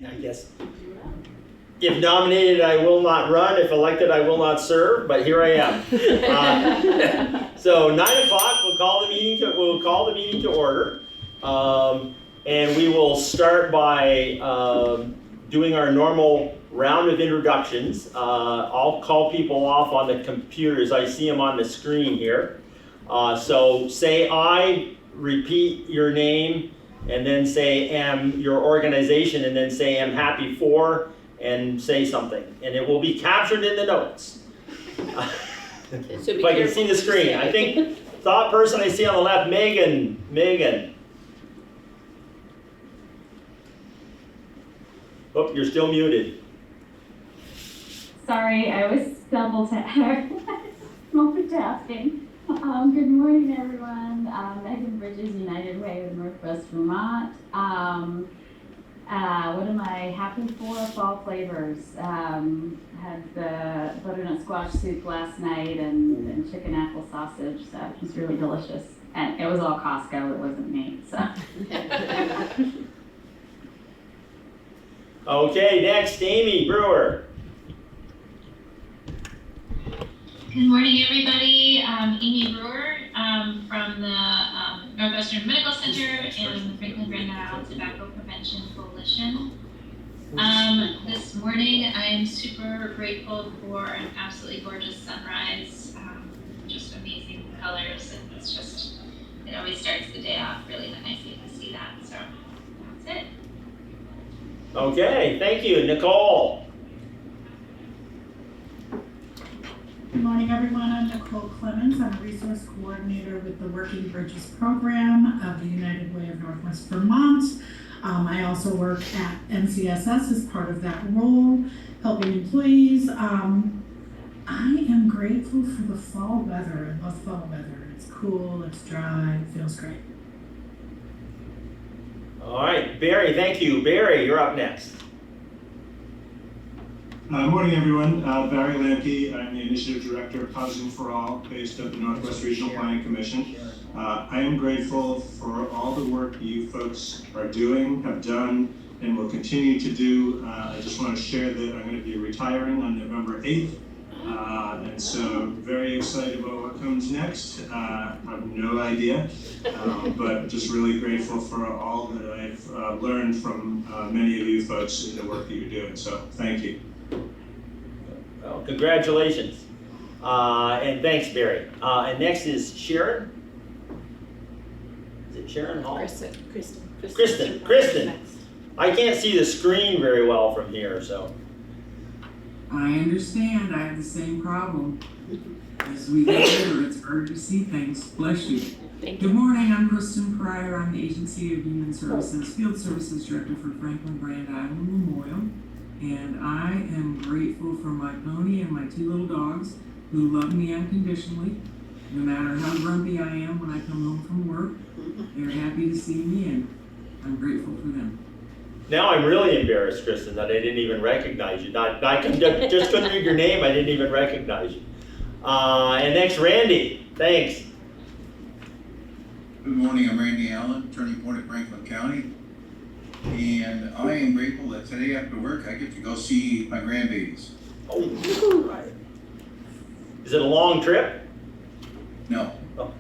I guess if nominated, I will not run. If elected, I will not serve. But here I am. So 9 o'clock, we'll call the meeting to order, and we will start by doing our normal round of introductions. I'll call people off on the computers. I see them on the screen here. So say I, repeat your name, and then say your organization, and then say I'm happy for, and say something. And it will be captured in the notes. So if I can see the screen. I think thought person I see on the left, Megan. Oh, you're still muted. Sorry, I was multitasking. Good morning, everyone. Megan Bridges, United Way of Northwest Vermont. What am I happy for? Fall flavors. Had the butternut squash soup last night and chicken apple sausage, so it was really delicious. And it was all Costco, it wasn't me, so. Okay, next, Amy Brewer. Good morning, everybody. Amy Brewer from the Northwestern Medical Center and the Franklin Grand Isle Tobacco Prevention Coalition. This morning, I am super grateful for an absolutely gorgeous sunrise, just amazing colors, and it always starts the day off really nicely to see that, so that's it. Okay, thank you. Nicole. Good morning, everyone. I'm Nicole Clemens. I'm a resource coordinator with the Working Bridges program of the United Way of Northwest Vermont. I also work at NCSS as part of that role, helping employees. I am grateful for the fall weather. I love fall weather. It's cool, it's dry, it feels great. All right, Barry, thank you. Barry, you're up next. Morning, everyone. Barry Lamke. I'm the Initiative Director of Housing for All, based at the Northwest Regional Planning Commission. I am grateful for all the work you folks are doing, have done, and will continue to do. I just want to share that I'm going to be retiring on November 8th. And so very excited about what comes next. I have no idea, but just really grateful for all that I've learned from many of you folks in the work that you're doing. So thank you. Well, congratulations. And thanks, Barry. And next is Sharon. Is it Sharon Hall? Kristen. I can't see the screen very well from here, so. I understand. I have the same problem. As we get older, it's hard to see things. Bless you. Good morning. I'm Kristen Pryor. I'm the Agency of Human Services Field Services Director for Franklin Grand Island Memorial. And I am grateful for my pony and my 2 little dogs who love me unconditionally. No matter how grumpy I am when I come home from work, they're happy to see me, and I'm grateful for them. Now I'm really embarrassed, Kristen, that I didn't even recognize you. I just couldn't read your name. I didn't even recognize you. And next, Randy. Thanks. Good morning. I'm Randy Allen, Turning Point at Franklin County. And I am grateful that today after work, I get to go see my grandbabies. Oh, right. Is it a long trip? No. Oh.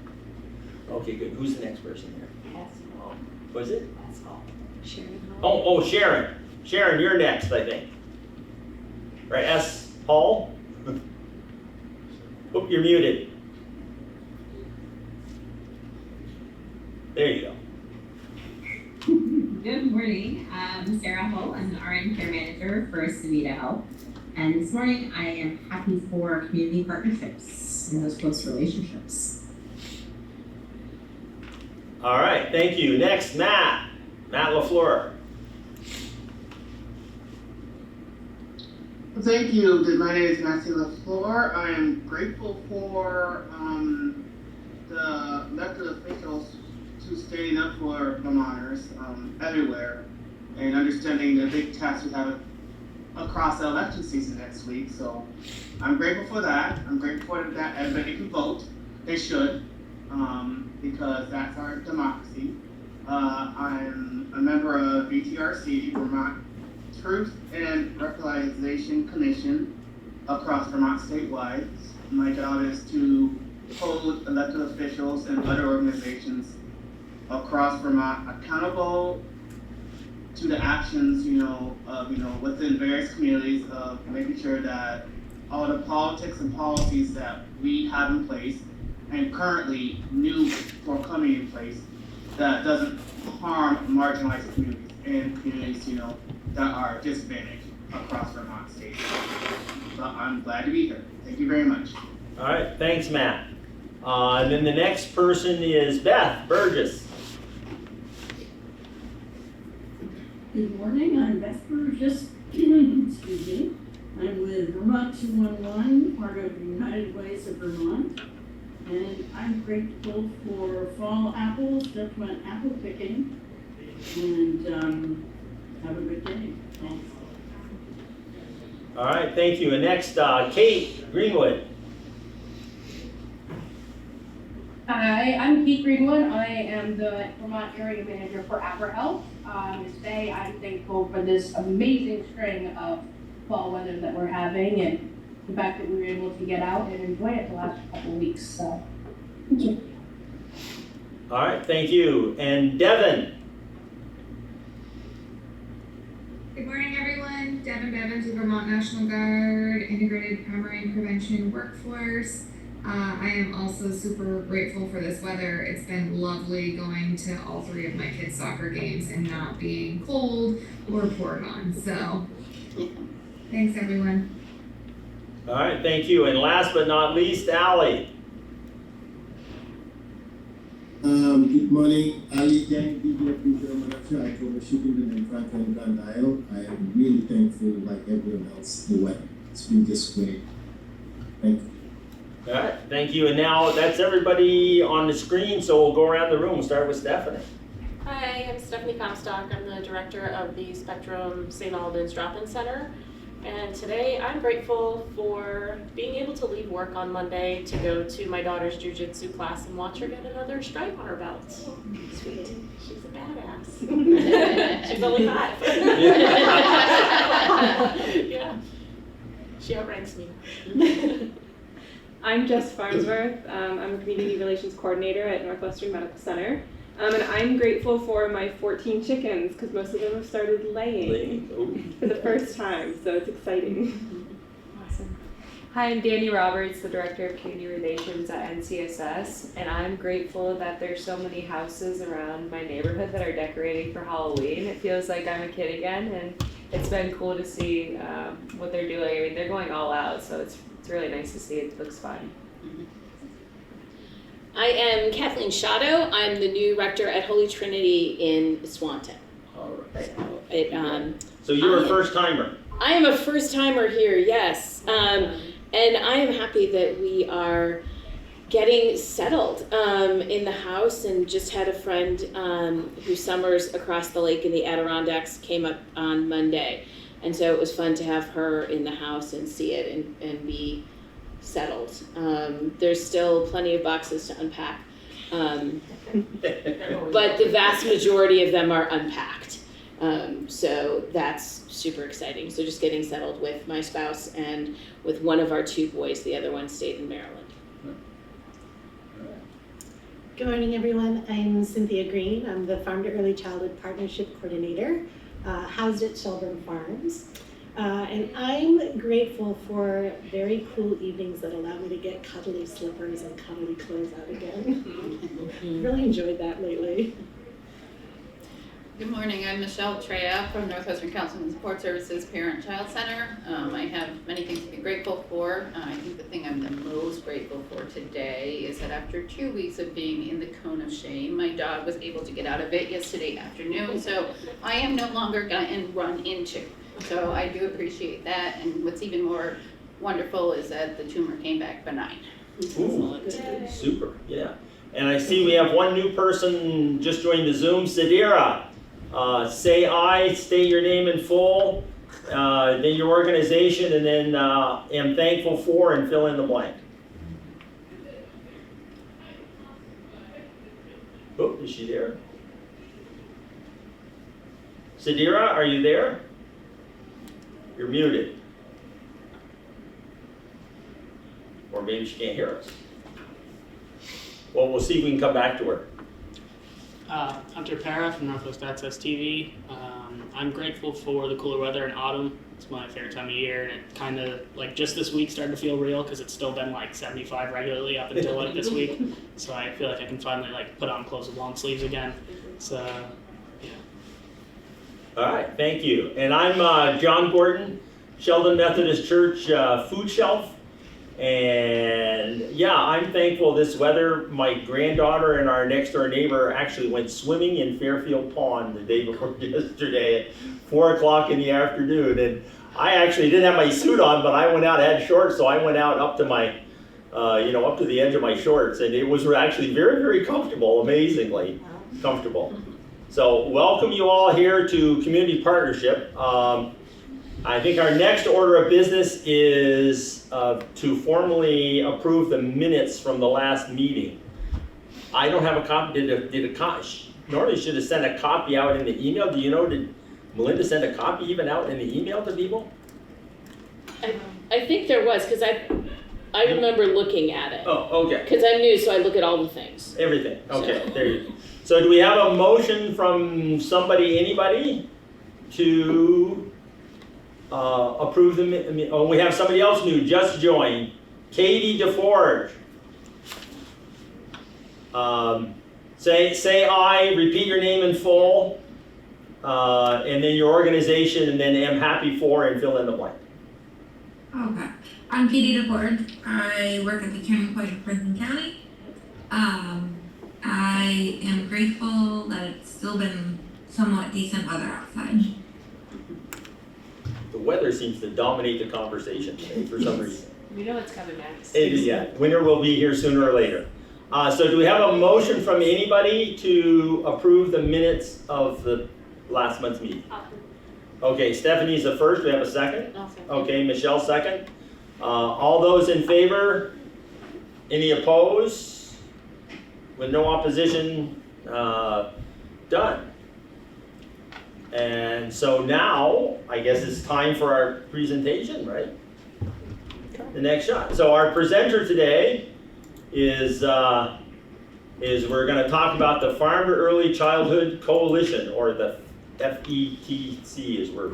Okay, good. Who's the next person here? Was it? Sharon. Oh, Sharon. Sharon, you're next, I think. Right, S. Paul? Oh, you're muted. There you go. Good morning. I'm Sarah Hull. I'm the RN Care Manager for Savita Health. And this morning I am happy for community partnerships and those close relationships. All right, thank you. Next, Matt LaFleur. Thank you. My name is Matthew LaFleur. I am grateful for the elected officials to standing up for Vermonters everywhere and understanding the big task we have across the election season next week. So I'm grateful for that. I'm grateful that everybody can vote. They should, because that's our democracy. I'm a member of VTRC, Vermont Truth and Reconciliation Commission across Vermont statewide. My job is to hold elected officials and other organizations across Vermont accountable to the actions, within various communities of making sure that all the politics and policies that we have in place and currently new or coming in place that doesn't harm marginalized communities and communities, that are disadvantaged across Vermont state. But I'm glad to be here. Thank you very much. All right, thanks, Matt. And then the next person is Beth Burgess. Good morning, I'm Beth Burgess. Excuse me. I'm with Vermont 211, part of United Ways of Vermont. And I'm grateful for fall apples, just went apple picking. And have a good day. Thanks. All right, thank you. And next, Kate Greenwood. Hi, I'm Pete Greenwood. I am the Vermont Area Manager for AgriHealth. Today I'm thankful for this amazing string of fall weather that we're having and the fact that we were able to get out and enjoy it the last couple of weeks. So, thank you. All right, thank you. And Devin. Good morning, everyone. Devin Bevins with Vermont National Guard, Integrated Primary and Prevention Workforce. I am also super grateful for this weather. It's been lovely going to all three of my kids' soccer games and not being cold or poured on. So, thanks, everyone. All right, thank you. And last but not least, Allie. Good morning, Ali Gang, I cover Shipping and Franklin Grand Isle. I am really thankful, like everyone else, the weather. It's been just great. Thank you. All right, thank you. And now that's everybody on the screen, so we'll go around the room. We'll start with Stephanie. Hi, I'm Stephanie Comstock. I'm the director of the Spectrum St. Albans Drop-In Center. And today I'm grateful for being able to leave work on Monday to go to my daughter's jiu-jitsu class and watch her get another stripe on her belt. Sweet. She's a badass. She's only 5. Yeah. She outranks me. I'm Jess Farnsworth. I'm a Community Relations Coordinator at Northwestern Medical Center. And I'm grateful for my 14 chickens because most of them have started laying for the first time, so it's exciting. Awesome. Hi, I'm Danny Roberts, the Director of Community Relations at NCSS, and I'm grateful that there's so many houses around my neighborhood that are decorating for Halloween. It feels like I'm a kid again, and it's been cool to see what they're doing. I mean, they're going all out, so it's really nice to see. It looks fun. I am Kathleen Shadow. I'm the new rector at Holy Trinity in Swanton. All right. So So you're a first timer. I am a first timer here, yes. And I am happy that we are getting settled in the house, and just had a friend who summers across the lake in the Adirondacks came up on Monday. And so it was fun to have her in the house and see it and be settled. There's still plenty of boxes to unpack, but the vast majority of them are unpacked. So that's super exciting. So just getting settled with my spouse and with one of our 2 boys. The other one stayed in Maryland. Good morning, everyone. I'm Cynthia Green. I'm the Farm to Early Childhood Partnership Coordinator, housed at Shelburne Farms. And I'm grateful for very cool evenings that allow me to get cuddly slippers and cuddly clothes out again. Really enjoyed that lately. Good morning, I'm Michelle Treya from Northwestern Council and Support Services Parent-Child Center. I have many things to be grateful for. I think the thing I'm the most grateful for today is that after 2 weeks of being in the cone of shame, my dog was able to get out of it yesterday afternoon, so I am no longer gotten run into. So I do appreciate that, and what's even more wonderful is that the tumor came back benign. Ooh, super, yeah. And I see we have one new person just joined the Zoom, Sadira. Say I, state your name in full, then your organization, and then am thankful for, and fill in the blank. Oh, is she there? Sadira, are you there? You're muted. Or maybe she can't hear us. Well, we'll see if we can come back to her. Hunter Para from Northwest Access TV. I'm grateful for the cooler weather in autumn. It's my favorite time of year, and it kind of, like, just this week started to feel real because it's still been like 75 regularly up until like this week. So I feel like I can finally like put on clothes with long sleeves again. So yeah. All right, thank you. And I'm John Gordon, Sheldon Methodist Church food shelf. And yeah, I'm thankful this weather. My granddaughter and our next door neighbor actually went swimming in Fairfield Pond the day before yesterday at 4 o'clock in the afternoon. And I actually didn't have my suit on, but I went out, I had shorts, so I went out up to my, up to the edge of my shorts. And it was actually very, very comfortable, amazingly comfortable. So welcome you all here to Community Partnership. I think our next order of business is to formally approve the minutes from the last meeting. I don't have a copy. Normally should have sent a copy out in the email. Do you know, did Melinda send a copy even out in the email to people? I think there was, because I remember looking at it. Oh, okay. Because I'm new, so I look at all the things. Everything. Okay, there you go. So do we have a motion from somebody, anybody, to approve the, oh, we have somebody else new, just joined, Katie DeForge. Say aye, repeat your name in full, and then your organization, and then am happy for, and fill in the blank. Okay. I'm Katie DeFord. I work at the Turning Point of Franklin County. I am grateful that it's still been somewhat decent weather outside. The weather seems to dominate the conversation today for some reason. We know what's coming next. Yeah, winter will be here sooner or later. So do we have a motion from anybody to approve the minutes of the last month's meeting? Okay, Stephanie's the first. Do we have a second? I'll second. Okay, Michelle second. All those in favor? Any opposed? With no opposition, done. And so now, I guess it's time for our presentation, right? The next shot. So our presenter today is we're going to talk about the Farm to Early Childhood Coalition, or the FETC as we're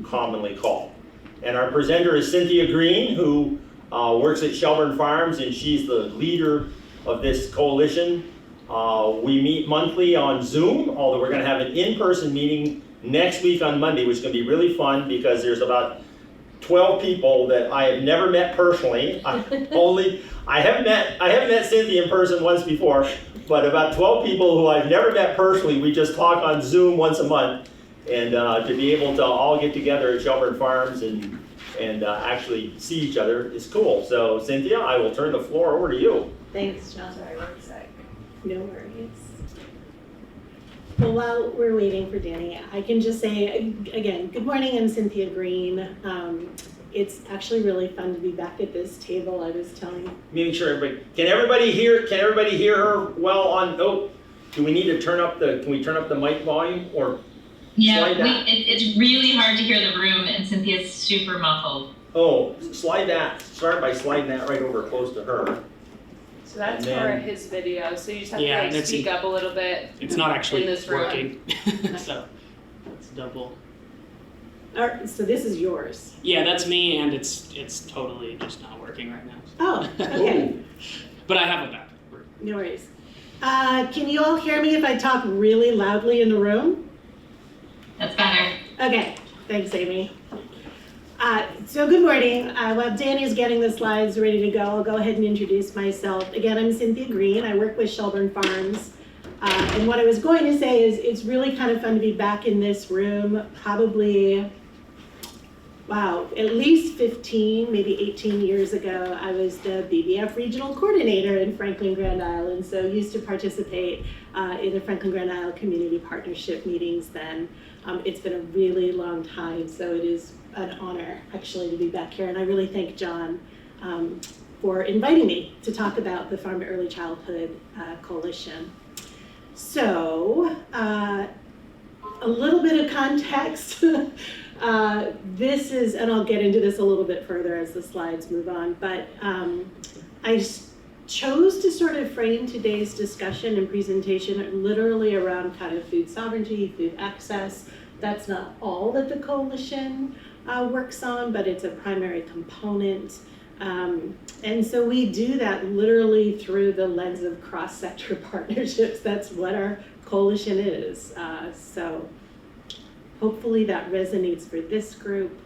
commonly called. And our presenter is Cynthia Green, who works at Shelburne Farms, and she's the leader of this coalition. We meet monthly on Zoom, although we're going to have an in-person meeting next week on Monday, which is going to be really fun because there's about 12 people that I have never met personally. I haven't met Cynthia in person once before, but about 12 people who I've never met personally. We just talk on Zoom once a month, and to be able to all get together at Shelburne Farms and actually see each other is cool. So Cynthia, I will turn the floor over to you. Thanks, John. Sorry, one sec. No worries. Well, while we're waiting for Danny, I can just say again, good morning, I'm Cynthia Green. It's actually really fun to be back at this table. I was telling. Make sure everybody, can everybody hear her well on, do we need to can we turn up the mic volume or slide that? It's really hard to hear the room and Cynthia's super muffled. Oh, start by sliding that right over close to her. So that's for his video, so you just have Yeah, to speak up a little bit. It's not actually in this room. working, so it's double. All right, so this is yours. Yeah, that's me, and it's totally just not working right now. Oh, okay. But I have a backup. No worries. Can you all hear me if I talk really loudly in the room? That's better. Okay, thanks, Amy. So good morning. While Danny's getting the slides ready to go, I'll go ahead and introduce myself. Again, I'm Cynthia Green. I work with Shelburne Farms. And what I was going to say is it's really kind of fun to be back in this room. Probably, wow, at least 15, maybe 18 years ago, I was the BBF Regional Coordinator in Franklin Grand Isle, and so used to participate in the Franklin Grand Isle Community Partnership meetings then. It's been a really long time, so it is an honor actually to be back here, and I really thank John for inviting me to talk about the Farm to Early Childhood Coalition. So, a little bit of context. This is, and I'll get into this a little bit further as the slides move on, but I chose to sort of frame today's discussion and presentation literally around kind of food sovereignty, food access. That's not all that the coalition works on, but it's a primary component. And so we do that literally through the lens of cross-sector partnerships. That's what our coalition is. So hopefully that resonates for this group.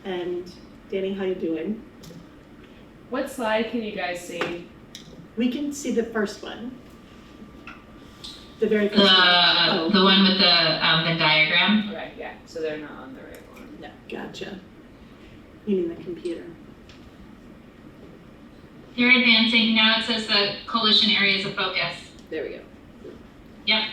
And Danny, how you doing? What slide can you guys see? We can see the first one. The very first one. The one with the Venn diagram. Okay, yeah, so they're not on the right one. No. Gotcha. You mean the computer. You're advancing. Now it says the coalition areas of focus. There we go. Yep.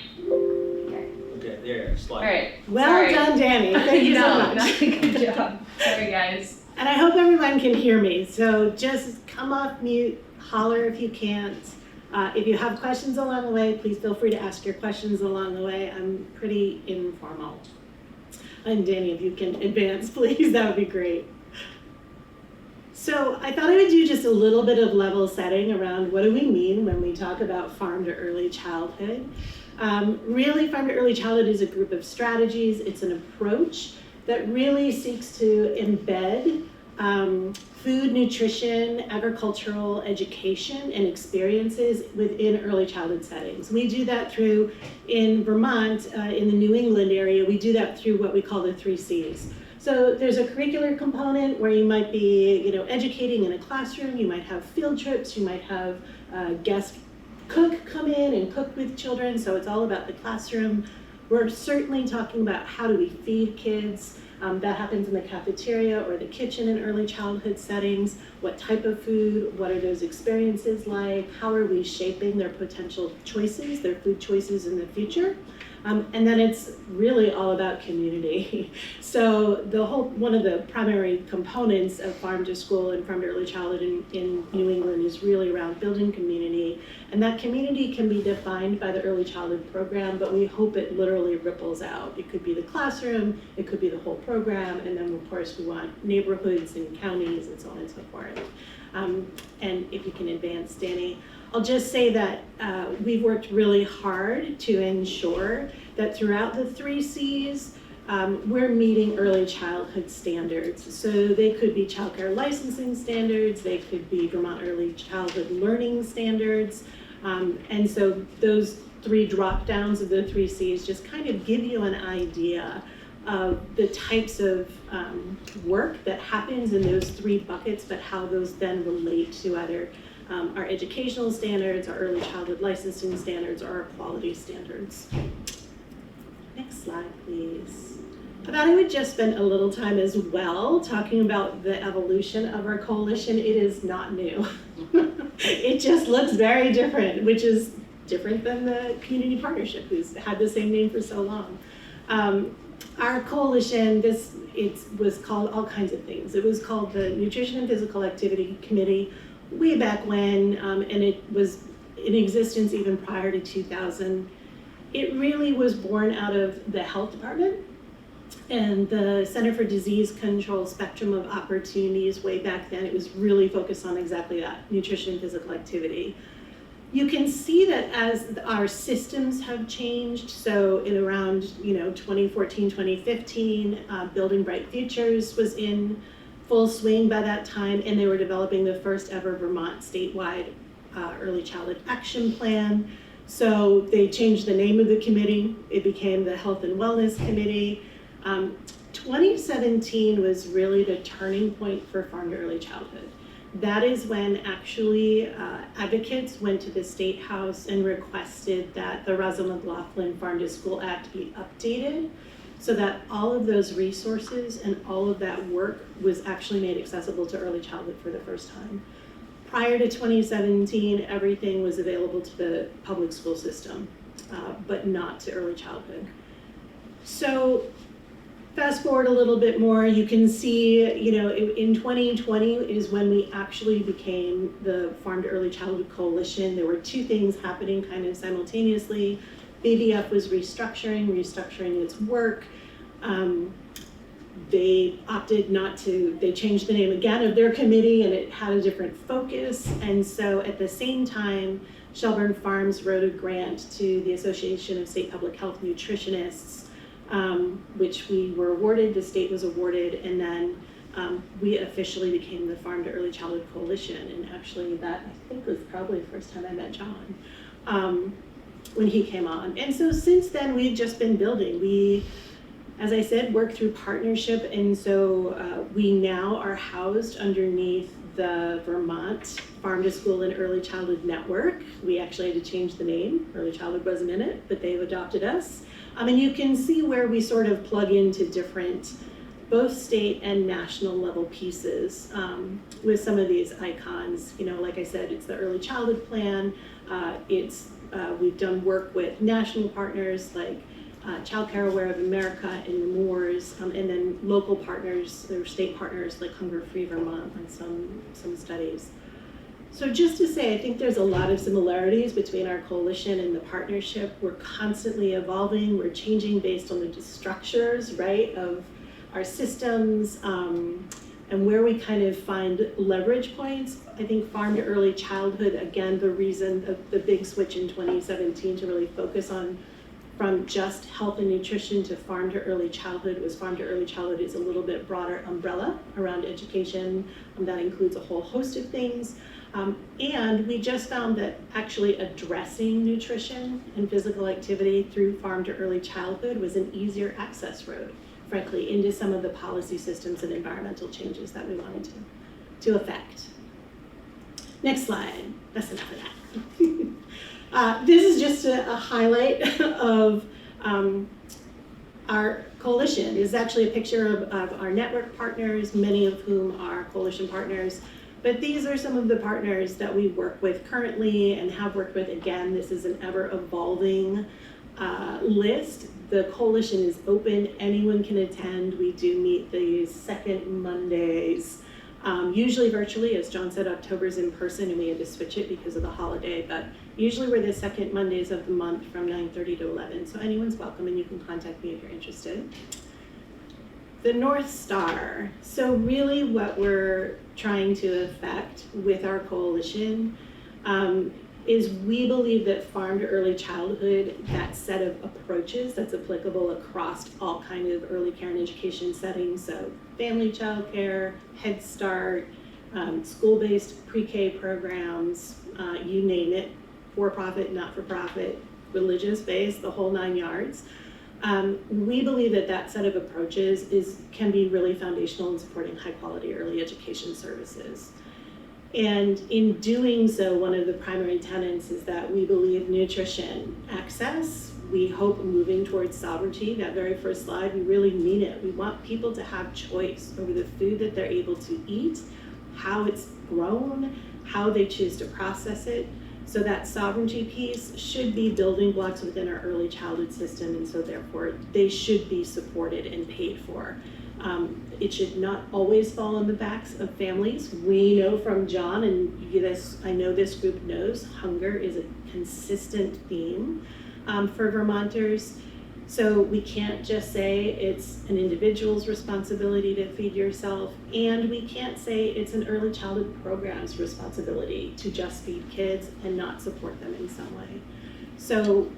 Okay, there, slide. All right. Well done, Danny. Thank you so much. Good job. Sorry, guys. And I hope everyone can hear me. So just come off mute, holler if you can't. If you have questions along the way, please feel free to ask your questions along the way. I'm pretty informal. And Danny, if you can advance, please, that would be great. So I thought I would do just a little bit of level setting around what do we mean when we talk about farm to early childhood. Really, farm to early childhood is a group of strategies. It's an approach that really seeks to embed food, nutrition, agricultural education, and experiences within early childhood settings. We do that through, in Vermont, in the New England area, we do that through what we call the 3 C's. So there's a curricular component where you might be, educating in a classroom, you might have field trips, you might have a guest cook come in and cook with children, so it's all about the classroom. We're certainly talking about how do we feed kids. That happens in the cafeteria or the kitchen in early childhood settings. What type of food? What are those experiences like? How are we shaping their potential choices, their food choices in the future? And then it's really all about community. So one of the primary components of farm to school and farm to early childhood in New England is really around building community. And that community can be defined by the early childhood program, but we hope it literally ripples out. It could be the classroom, it could be the whole program, and then of course we want neighborhoods and counties and so on and so forth. And if you can advance, Danny. I'll just say that we've worked really hard to ensure that throughout the 3 C's, we're meeting early childhood standards. So they could be child care licensing standards, they could be Vermont early childhood learning standards. And so those 3 drop downs of the 3 C's just kind of give you an idea of the types of work that happens in those 3 buckets, but how those then relate to either our educational standards, our early childhood licensing standards, or our quality standards. Next slide, please. I thought I would just spend a little time as well talking about the evolution of our coalition. It is not new. It just looks very different, which is different than the community partnership, who's had the same name for so long. Our coalition, it was called all kinds of things. It was called the Nutrition and Physical Activity Committee way back when, and it was in existence even prior to 2000. It really was born out of the health department and the Center for Disease Control Spectrum of Opportunities way back then. It was really focused on exactly that, nutrition and physical activity. You can see that as our systems have changed, so in around 2014, 2015, Building Bright Futures was in full swing by that time, and they were developing the first ever Vermont statewide early childhood action plan. So they changed the name of the committee. It became the Health and Wellness Committee. 2017 was really the turning point for farm to early childhood. That is when actually advocates went to the State House and requested that the Rosa McLaughlin Farm to School Act be updated so that all of those resources and all of that work was actually made accessible to early childhood for the first time. Prior to 2017, everything was available to the public school system, but not to early childhood. So fast forward a little bit more, you can see, in 2020 is when we actually became the Farm to Early Childhood Coalition. There were 2 things happening kind of simultaneously. BVF was restructuring its work. They opted not to, they changed the name again of their committee and it had a different focus. And so at the same time, Shelburne Farms wrote a grant to the Association of State Public Health Nutritionists, which we were awarded, the state was awarded, and then we officially became the Farm to Early Childhood Coalition. And actually that, I think, was probably the first time I met John when he came on. And so since then, we've just been building. We, as I said, work through partnership, and so we now are housed underneath the Vermont Farm to School and Early Childhood Network. We actually had to change the name. Early Childhood wasn't in it, but they've adopted us. And you can see where we sort of plug into different, both state and national level pieces with some of these icons. You know, like I said, it's the Early Childhood Plan. We've done work with national partners like Child Care Aware of America and the Moors, and then local partners or state partners like Hunger Free Vermont on some studies. So just to say, I think there's a lot of similarities between our coalition and the partnership. We're constantly evolving. We're changing based on the structures, right, of our systems, and where we kind of find leverage points. I think Farm to Early Childhood, again, the reason of the big switch in 2017 to really focus on from just health and nutrition to Farm to Early Childhood was Farm to Early Childhood is a little bit broader umbrella around education. That includes a whole host of things. And we just found that actually addressing nutrition and physical activity through Farm to Early Childhood was an easier access road, frankly, into some of the policy systems and environmental changes that we wanted to affect. Next slide. That's enough of that. This is just a highlight of our coalition. This is actually a picture of our network partners, many of whom are coalition partners. But these are some of the partners that we work with currently and have worked with. Again, this is an ever-evolving list. The coalition is open. Anyone can attend. We do meet the second Mondays, usually virtually. As John said, October's in person, and we had to switch it because of the holiday. But usually we're the second Mondays of the month from 9:30 to 11. So anyone's welcome, and you can contact me if you're interested. The North Star. So really what we're trying to affect with our coalition is we believe that Farm to Early Childhood, that set of approaches that's applicable across all kind of early care and education settings, so family child care, Head Start, school-based pre-K programs, you name it, for-profit, not-for-profit, religious-based, the whole 9 yards. We believe that that set of approaches can be really foundational in supporting high-quality early education services. And in doing so, one of the primary tenets is that we believe nutrition access, we hope moving towards sovereignty. That very first slide, we really mean it. We want people to have choice over the food that they're able to eat, how it's grown, how they choose to process it. So that sovereignty piece should be building blocks within our early childhood system, and so therefore they should be supported and paid for. It should not always fall on the backs of families. We know from John, and I know this group knows, hunger is a consistent theme for Vermonters. So we can't just say it's an individual's responsibility to feed yourself, and we can't say it's an early childhood program's responsibility to just feed kids and not support them in some way. So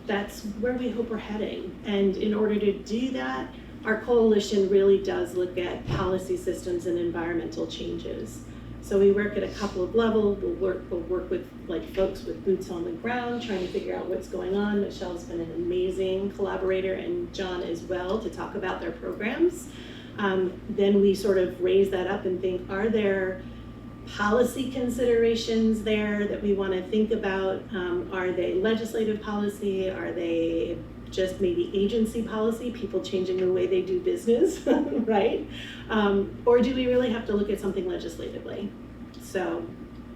that's where we hope we're heading. And in order to do that, our coalition really does look at policy systems and environmental changes. So we work at a couple of levels. We'll work with folks with boots on the ground, trying to figure out what's going on. Michelle's been an amazing collaborator, and John as well, to talk about their programs. Then we sort of raise that up and think, are there policy considerations there that we want to think about? Are they legislative policy? Are they just maybe agency policy, people changing the way they do business, right? Or do we really have to look at something legislatively? So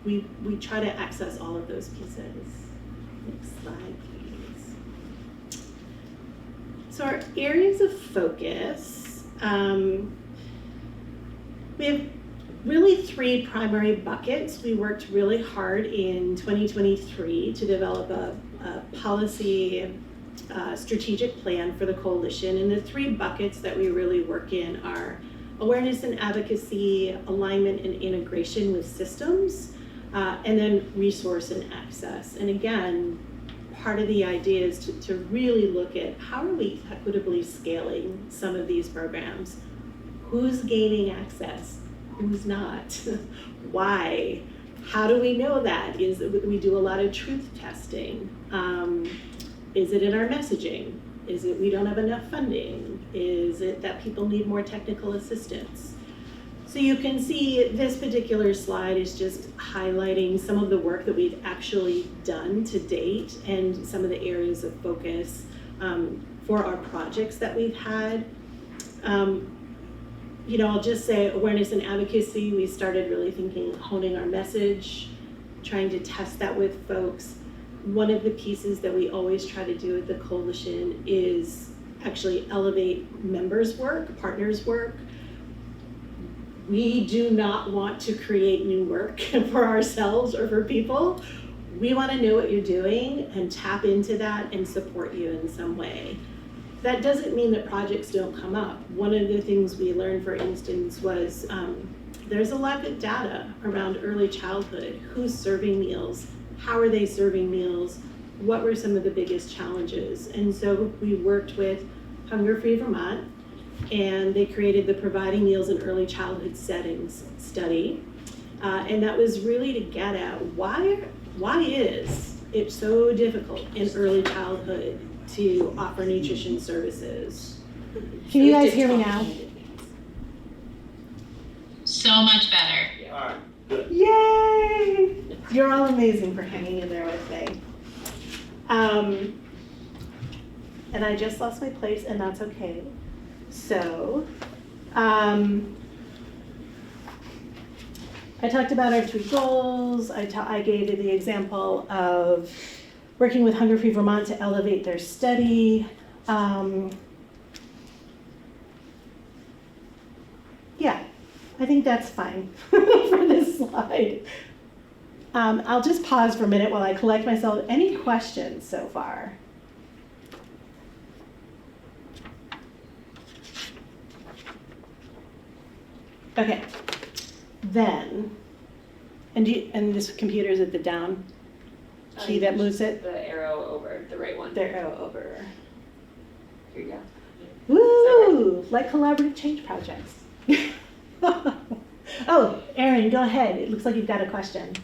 we try to access all of those pieces. Next slide, please. So our areas of focus, we have really 3 primary buckets. We worked really hard in 2023 to develop a policy strategic plan for the coalition, and the 3 buckets that we really work in are awareness and advocacy, alignment and integration with systems, and then resource and access. And again, part of the idea is to really look at how are we equitably scaling some of these programs? Who's gaining access? Who's not? Why? How do we know that? We do a lot of truth testing. Is it in our messaging? Is it we don't have enough funding? Is it that people need more technical assistance? So you can see this particular slide is just highlighting some of the work that we've actually done to date and some of the areas of focus for our projects that we've had. I'll just say awareness and advocacy, we started really thinking, honing our message, trying to test that with folks. One of the pieces that we always try to do at the coalition is actually elevate members' work, partners' work. We do not want to create new work for ourselves or for people. We want to know what you're doing and tap into that and support you in some way. That doesn't mean that projects don't come up. One of the things we learned, for instance, was there's a lack of data around early childhood. Who's serving meals? How are they serving meals? What were some of the biggest challenges? And so we worked with Hunger Free Vermont, and they created the Providing Meals in Early Childhood Settings study. And that was really to get at why is it so difficult in early childhood to offer nutrition services? Can you guys hear me now? So much better. All right, good. Yay! You're all amazing for hanging in there with me. And I just lost my place, and that's okay. So, I talked about our 3 goals. I gave you the example of working with Hunger Free Vermont to elevate their study. Yeah, I think that's fine for this slide. I'll just pause for a minute while I collect myself. Any questions so far? Okay, then, and this computer is at the down key that moves it? The arrow over, the right one. The arrow over. Here you go. Woo! Like collaborative change projects. Oh, Erin, go ahead. It looks like you've got a question.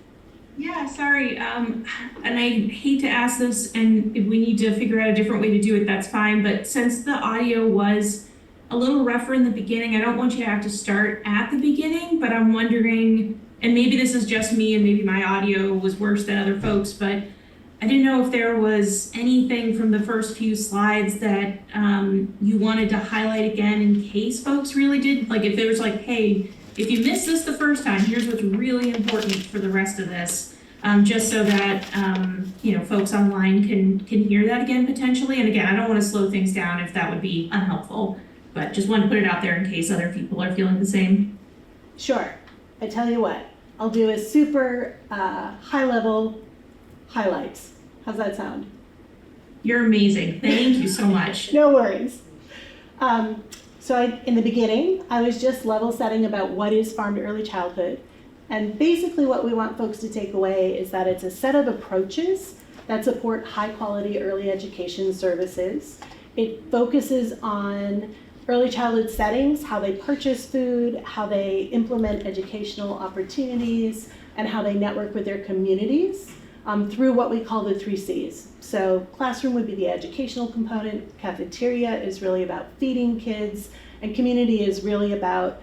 Yeah, sorry. And I hate to ask this, and if we need to figure out a different way to do it, that's fine. But since the audio was a little rougher in the beginning, I don't want you to have to start at the beginning, but I'm wondering, and maybe this is just me and maybe my audio was worse than other folks, but I didn't know if there was anything from the first few slides that you wanted to highlight again in case folks really did, like if there was like, hey, if you missed this the first time, here's what's really important for the rest of this, just so that folks online can hear that again potentially. And again, I don't want to slow things down if that would be unhelpful, but just wanted to put it out there in case other people are feeling the same. Sure. I tell you what, I'll do a super high-level highlights. How's that sound? You're amazing. Thank you so much. No worries. So in the beginning, I was just level setting about what is farm to early childhood. And basically what we want folks to take away is that it's a set of approaches that support high quality early education services. It focuses on early childhood settings, how they purchase food, how they implement educational opportunities, and how they network with their communities through what we call the 3 C's. So classroom would be the educational component, cafeteria is really about feeding kids, and community is really about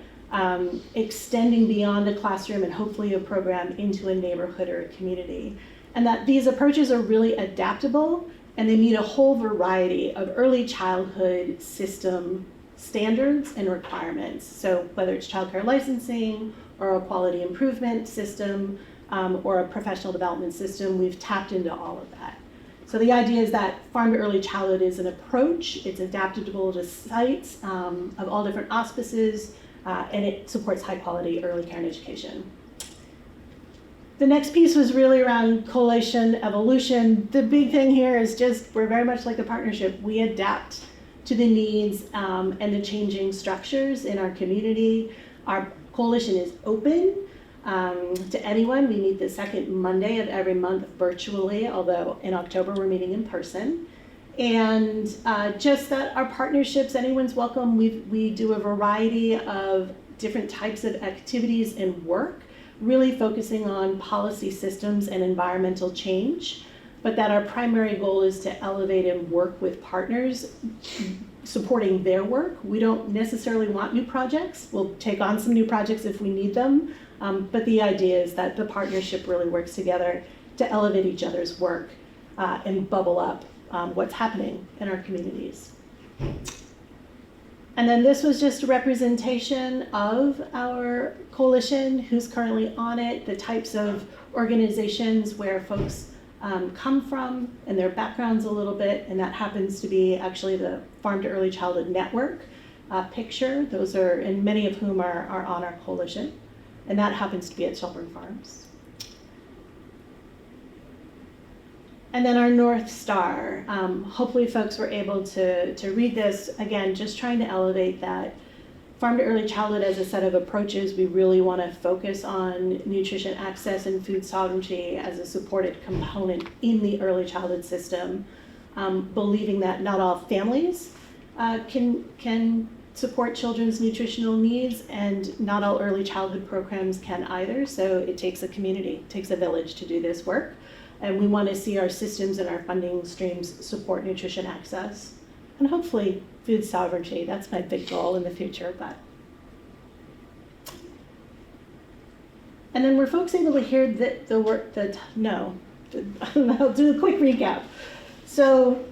extending beyond a classroom and hopefully a program into a neighborhood or a community. And that these approaches are really adaptable, and they meet a whole variety of early childhood system standards and requirements. So whether it's childcare licensing or a quality improvement system or a professional development system, we've tapped into all of that. So the idea is that farm to early childhood is an approach. It's adaptable to sites of all different auspices, and it supports high quality early care and education. The next piece was really around coalition evolution. The big thing here is just we're very much like a partnership. We adapt to the needs and the changing structures in our community. Our coalition is open to anyone. We meet the second Monday of every month virtually, although in October we're meeting in person. And just that our partnerships, anyone's welcome. We do a variety of different types of activities and work, really focusing on policy systems and environmental change, but that our primary goal is to elevate and work with partners supporting their work. We don't necessarily want new projects. We'll take on some new projects if we need them, but the idea is that the partnership really works together to elevate each other's work and bubble up what's happening in our communities. And then this was just a representation of our coalition, who's currently on it, the types of organizations where folks come from and their backgrounds a little bit, and that happens to be actually the Farm to Early Childhood Network picture. Those are, and many of whom are on our coalition, and that happens to be at Shelburne Farms. And then our North Star. Hopefully folks were able to read this. Again, just trying to elevate that Farm to Early Childhood as a set of approaches. We really want to focus on nutrition access and food sovereignty as a supported component in the early childhood system, believing that not all families can support children's nutritional needs, and not all early childhood programs can either. So it takes a community, it takes a village to do this work. And we want to see our systems and our funding streams support nutrition access and hopefully food sovereignty. That's my big goal in the future. And then were folks able to hear the work that, no, I'll do a quick recap. So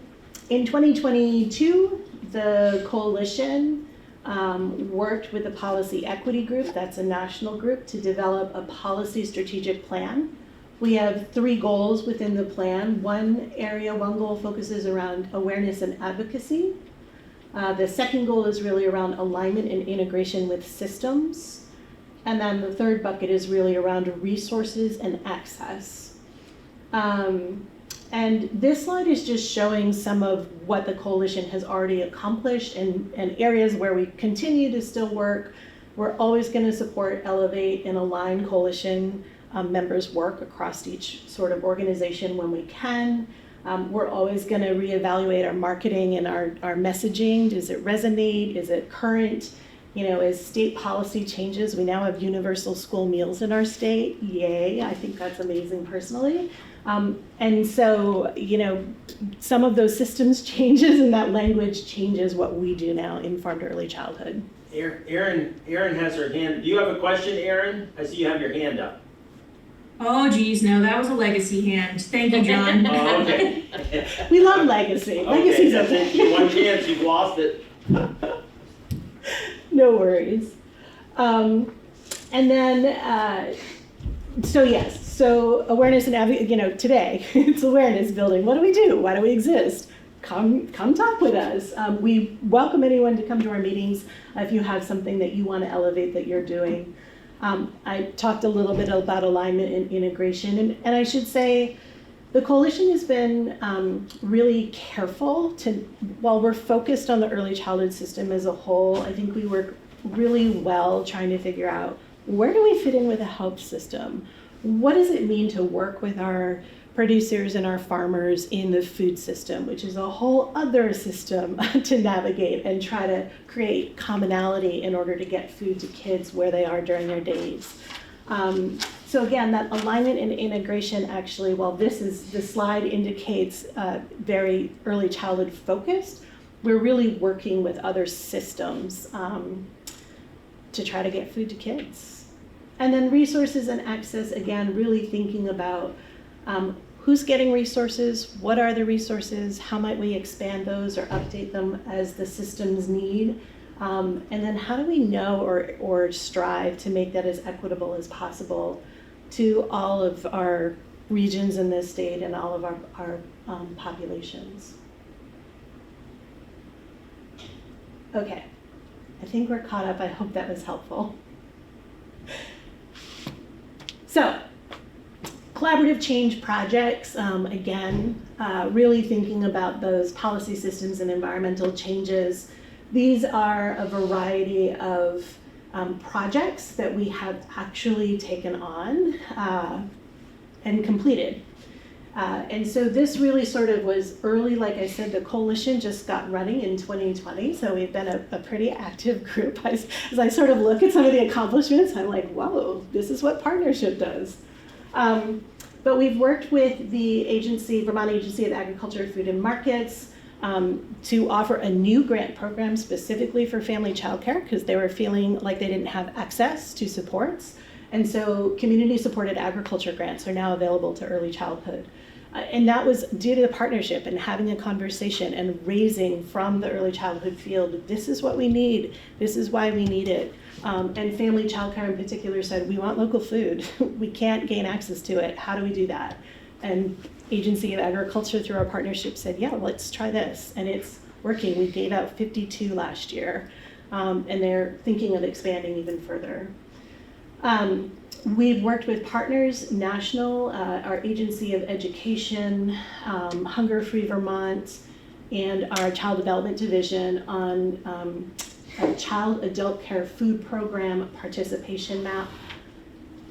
in 2022, the coalition worked with the Policy Equity Group, that's a national group, to develop a policy strategic plan. We have 3 goals within the plan. One goal focuses around awareness and advocacy. The second goal is really around alignment and integration with systems. And then the third bucket is really around resources and access. And this slide is just showing some of what the coalition has already accomplished and areas where we continue to still work. We're always going to support, elevate, and align coalition members' work across each sort of organization when we can. We're always going to reevaluate our marketing and our messaging. Does it resonate? Is it current? You know, as state policy changes, we now have universal school meals in our state. Yay, I think that's amazing personally. And so, you know, some of those systems changes and that language changes what we do now in Farm to Early Childhood. Erin has her hand. Do you have a question, Erin? I see you have your hand up. Oh, geez, no, that was a legacy hand. Thank you, John. Oh, okay. We love legacy. Legacy's okay. One chance, you've lost it. No worries. And then, so awareness and you know, today it's awareness building. What do we do? Why do we exist? Come talk with us. We welcome anyone to come to our meetings if you have something that you want to elevate that you're doing. I talked a little bit about alignment and integration, and I should say the coalition has been really careful while we're focused on the early childhood system as a whole, I think we work really well trying to figure out where do we fit in with a health system? What does it mean to work with our producers and our farmers in the food system, which is a whole other system to navigate and try to create commonality in order to get food to kids where they are during their days. So again, that alignment and integration actually, while the slide indicates very early childhood focused, we're really working with other systems to try to get food to kids. And then resources and access, again, really thinking about who's getting resources, what are the resources, how might we expand those or update them as the systems need, and then how do we know or strive to make that as equitable as possible to all of our regions in this state and all of our populations. Okay, I think we're caught up. I hope that was helpful. So, collaborative change projects, again, really thinking about those policy systems and environmental changes. These are a variety of projects that we have actually taken on and completed. And so this really sort of was early. Like I said, the coalition just got running in 2020, so we've been a pretty active group. As I sort of look at some of the accomplishments, I'm like, whoa, this is what partnership does. But we've worked with the agency, Vermont Agency of Agriculture, Food and Markets, to offer a new grant program specifically for family childcare because they were feeling like they didn't have access to supports. And so community-supported agriculture grants are now available to early childhood. And that was due to the partnership and having a conversation and raising from the early childhood field, this is what we need, this is why we need it. And family childcare in particular said, we want local food. We can't gain access to it. How do we do that? And Agency of Agriculture through our partnership said, yeah, let's try this. And it's working. We gave out 52 last year. And they're thinking of expanding even further. We've worked with partners, national, our Agency of Education, Hunger Free Vermont, and our Child Development Division on a child adult care food program participation map.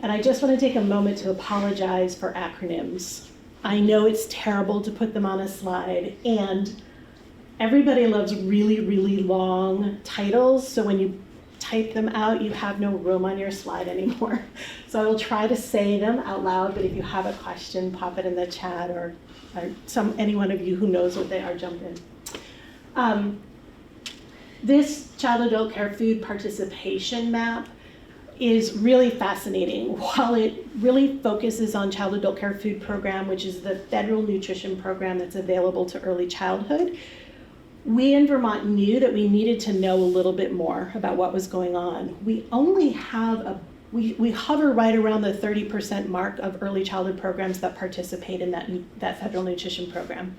And I just want to take a moment to apologize for acronyms. I know it's terrible to put them on a slide, and everybody loves really, really long titles, so when you type them out, you have no room on your slide anymore. So I will try to say them out loud, but if you have a question, pop it in the chat, or any one of you who knows what they are, jump in. This child adult care food participation map is really fascinating. While it really focuses on child adult care food program, which is the federal nutrition program that's available to early childhood, we in Vermont knew that we needed to know a little bit more about what was going on. We only have we hover right around the 30% mark of early childhood programs that participate in that federal nutrition program.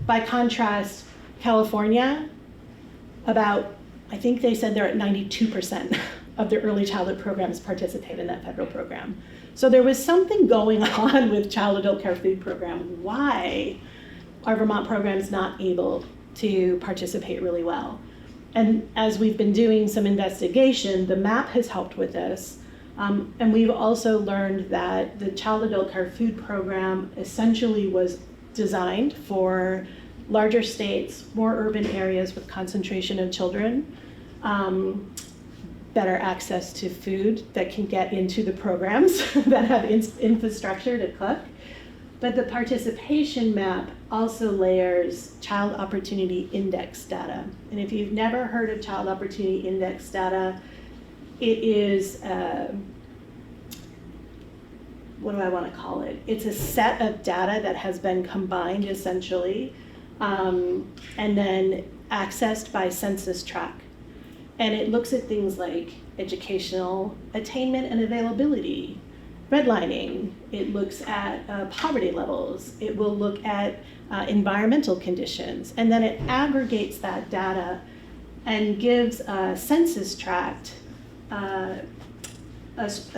By contrast, California, I think they said they're at 92% of their early childhood programs participate in that federal program. So there was something going on with child adult care food program. Why are Vermont programs not able to participate really well? And as we've been doing some investigation, the map has helped with this. And we've also learned that the child adult care food program essentially was designed for larger states, more urban areas with concentration of children, better access to food that can get into the programs that have infrastructure to cook. But the participation map also layers child opportunity index data. And if you've never heard of child opportunity index data, it is, what do I want to call it? It's a set of data that has been combined essentially, and then accessed by census tract. And it looks at things like educational attainment and availability, redlining. It looks at poverty levels. It will look at environmental conditions. And then it aggregates that data and gives a census tract a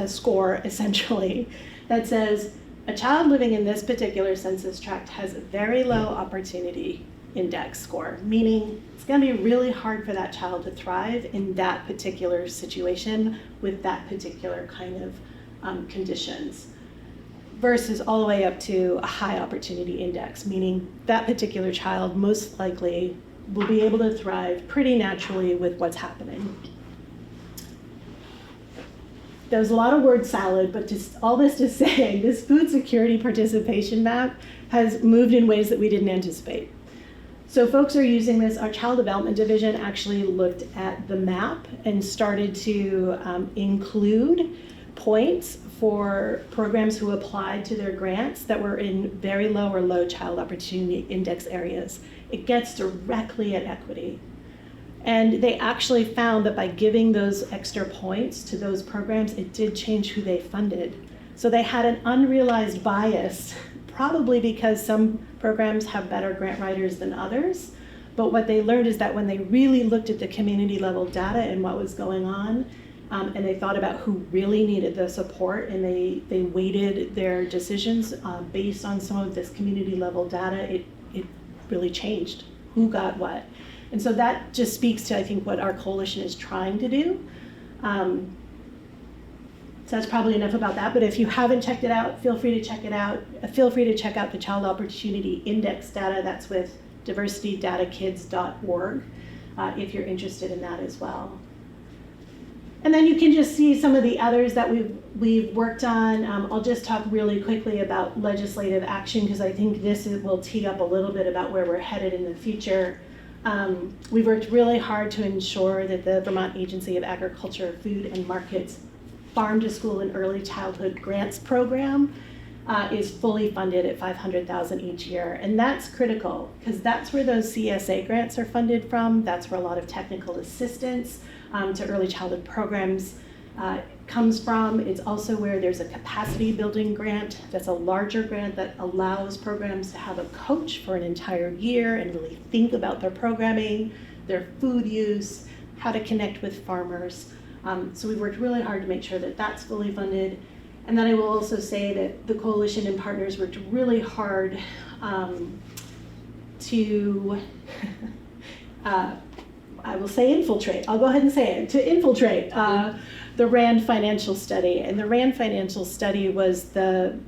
score, essentially, that says a child living in this particular census tract has a very low opportunity index score, meaning it's going to be really hard for that child to thrive in that particular situation with that particular kind of conditions, versus all the way up to a high opportunity index, meaning that particular child most likely will be able to thrive pretty naturally with what's happening. There's a lot of word salad, but just all this to say, this food security participation map has moved in ways that we didn't anticipate. So folks are using this. Our Child Development Division actually looked at the map and started to include points for programs who applied to their grants that were in very low or low child opportunity index areas. It gets directly at equity. And they actually found that by giving those extra points to those programs, it did change who they funded. So they had an unrealized bias, probably because some programs have better grant writers than others. But what they learned is that when they really looked at the community level data and what was going on, and they thought about who really needed the support, and they weighted their decisions based on some of this community level data. It really changed who got what. And so that just speaks to, I think, what our coalition is trying to do. So that's probably enough about that, but if you haven't checked it out, feel free to check it out. Feel free to check out the Child Opportunity Index data. That's with diversitydatakids.org if you're interested in that as well. And then you can just see some of the others that we've worked on. I'll just talk really quickly about legislative action because I think this will tee up a little bit about where we're headed in the future. We've worked really hard to ensure that the Vermont Agency of Agriculture, Food and Markets Farm to School and Early Childhood Grants Program is fully funded at $500,000 each year. And that's critical because that's where those CSA grants are funded from. That's where a lot of technical assistance to early childhood programs comes from. It's also where there's a capacity building grant. That's a larger grant that allows programs to have a coach for an entire year and really think about their programming, their food use, how to connect with farmers. So we've worked really hard to make sure that that's fully funded. And then I will also say that the coalition and partners worked really hard to, I will say infiltrate, I'll go ahead and say it, to infiltrate the RAND financial study. And the RAND financial study was the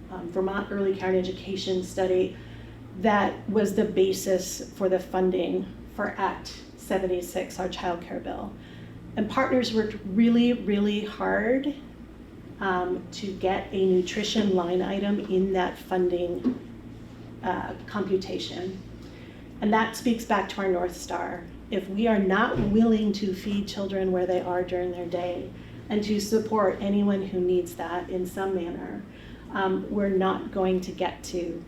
Vermont Early Care and Education study that was the basis for the funding for Act 76, our child care bill. And partners worked really, really hard to get a nutrition line item in that funding computation. And that speaks back to our North Star. If we are not willing to feed children where they are during their day and to support anyone who needs that in some manner, we're not going to get to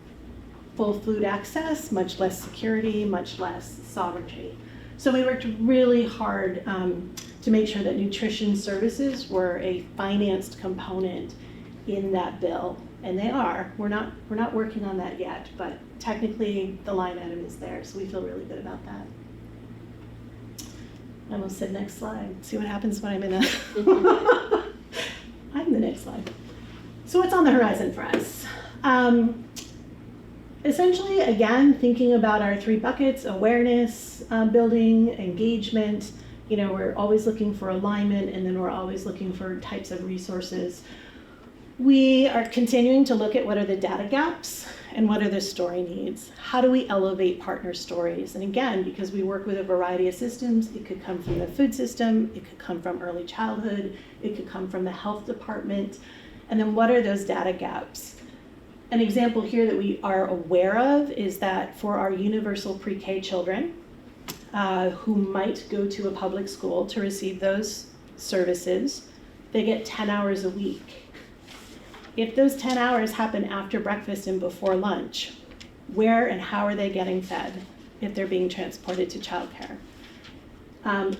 full food access, much less security, much less sovereignty. So we worked really hard to make sure that nutrition services were a financed component in that bill, and they are. We're not working on that yet, but technically the line item is there, so we feel really good about that. And we'll sit next slide. See what happens when I'm in a. I'm the next slide. So what's on the horizon for us? Essentially, again, thinking about our three buckets: awareness, building, engagement. You know, we're always looking for alignment, and then we're always looking for types of resources. We are continuing to look at what are the data gaps and what are the story needs. How do we elevate partner stories? And again, because we work with a variety of systems, it could come from the food system, it could come from early childhood, it could come from the health department. And then what are those data gaps? An example here that we are aware of is that for our universal pre-K children, who might go to a public school to receive those services, they get 10 hours a week. If those 10 hours happen after breakfast and before lunch, where and how are they getting fed if they're being transported to childcare?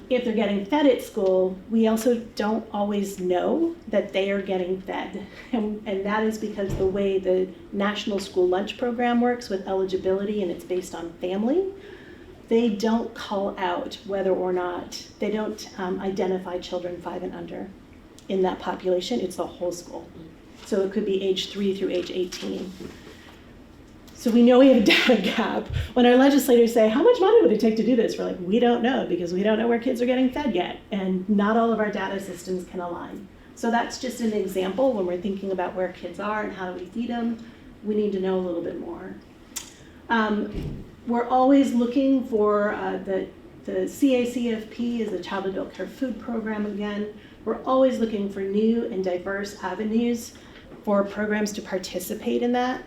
If they're getting fed at school, we also don't always know that they are getting fed. And that is because the way the National School Lunch Program works with eligibility, and it's based on family, they don't call out whether or not, they don't identify children 5 and under in that population. It's the whole school. So it could be age 3 through age 18. So we know we have a data gap. When our legislators say, how much money would it take to do this? We're like, we don't know, because we don't know where kids are getting fed yet. And not all of our data systems can align. So that's just an example. When we're thinking about where kids are and how do we feed them, we need to know a little bit more. We're always looking for the CACFP is the Child Adult Care Food Program again. We're always looking for new and diverse avenues for programs to participate in that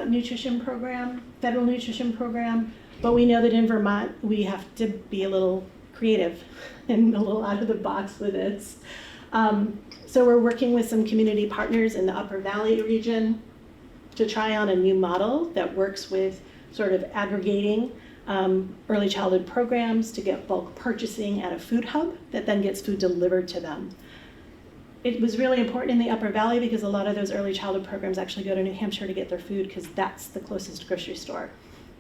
nutrition program, federal nutrition program. But we know that in Vermont, we have to be a little creative and a little out of the box with this. So we're working with some community partners in the Upper Valley region to try on a new model that works with sort of aggregating early childhood programs to get bulk purchasing at a food hub that then gets food delivered to them. It was really important in the Upper Valley because a lot of those early childhood programs actually go to New Hampshire to get their food because that's the closest grocery store.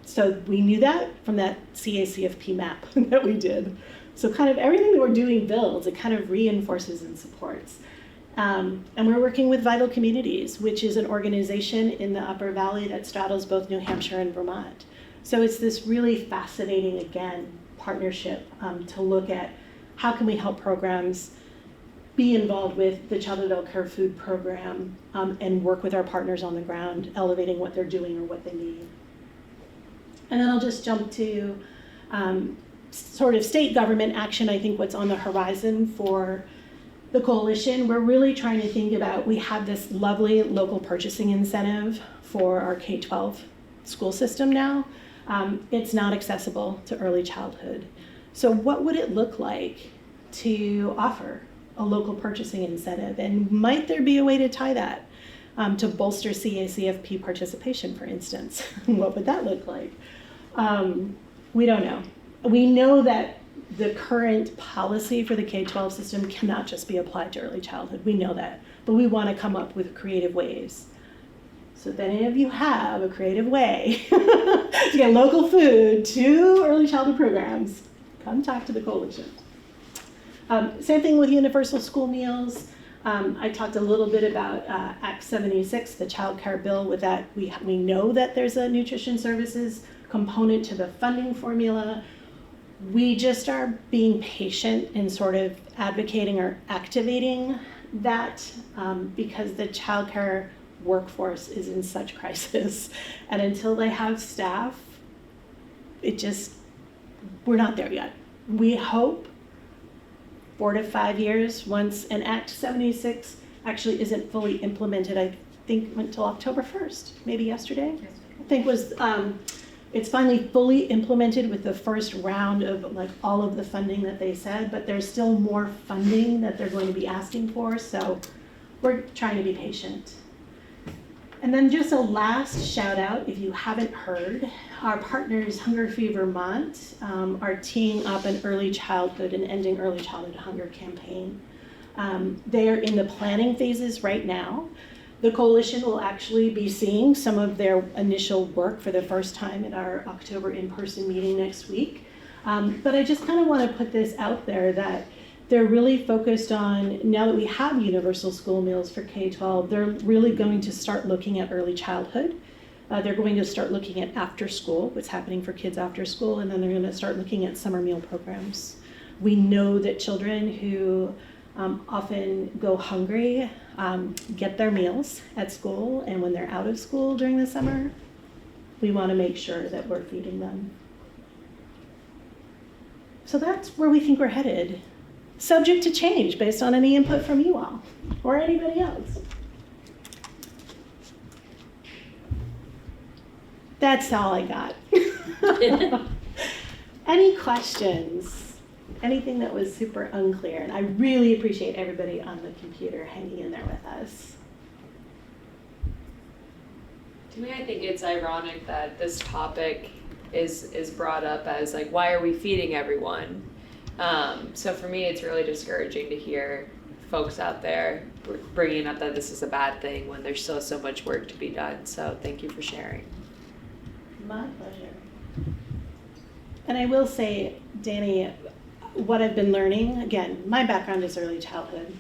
So we knew that from that CACFP map that we did. So kind of everything that we're doing builds, it kind of reinforces and supports. And we're working with Vital Communities, which is an organization in the Upper Valley that straddles both New Hampshire and Vermont. So it's this really fascinating, again, partnership to look at how can we help programs be involved with the Child Adult Care Food Program and work with our partners on the ground, elevating what they're doing or what they need. And then I'll just jump to sort of state government action. I think what's on the horizon for the coalition, we're really trying to think about, we have this lovely local purchasing incentive for our K-12 school system now. It's not accessible to early childhood. So what would it look like to offer a local purchasing incentive? And might there be a way to tie that to bolster CACFP participation, for instance? What would that look like? We don't know. We know that the current policy for the K-12 system cannot just be applied to early childhood. We know that, but we want to come up with creative ways. So if any of you have a creative way to get local food to early childhood programs, come talk to the coalition. Same thing with universal school meals. I talked a little bit about Act 76, the child care bill. With that, we know that there's a nutrition services component to the funding formula. We just are being patient in sort of advocating or activating that because the childcare workforce is in such crisis. And until they have staff, we're not there yet. We hope 4 to 5 years, once an Act 76 actually isn't fully implemented, I think went till October 1st, maybe yesterday, I think was, it's finally fully implemented with the first round of like all of the funding that they said, but there's still more funding that they're going to be asking for, so we're trying to be patient. And then just a last shout out, if you haven't heard, our partners Hunger Free Vermont are teeing up an early childhood and ending early childhood hunger campaign. They are in the planning phases right now. The coalition will actually be seeing some of their initial work for the first time at our October in-person meeting next week. But I just kind of want to put this out there that they're really focused on, now that we have universal school meals for K-12, they're really going to start looking at early childhood. They're going to start looking at after school, what's happening for kids after school, and then they're going to start looking at summer meal programs. We know that children who often go hungry get their meals at school, and when they're out of school during the summer, we want to make sure that we're feeding them. So that's where we think we're headed, subject to change based on any input from you all or anybody else. That's all I got. Any questions? Anything that was super unclear? And I really appreciate everybody on the computer hanging in there with us. To me, I think it's ironic that this topic is brought up as like, why are we feeding everyone? So for me, it's really discouraging to hear folks out there bringing up that this is a bad thing when there's still so much work to be done. So thank you for sharing. My pleasure. And I will say, Danny, what I've been learning, again, my background is early childhood.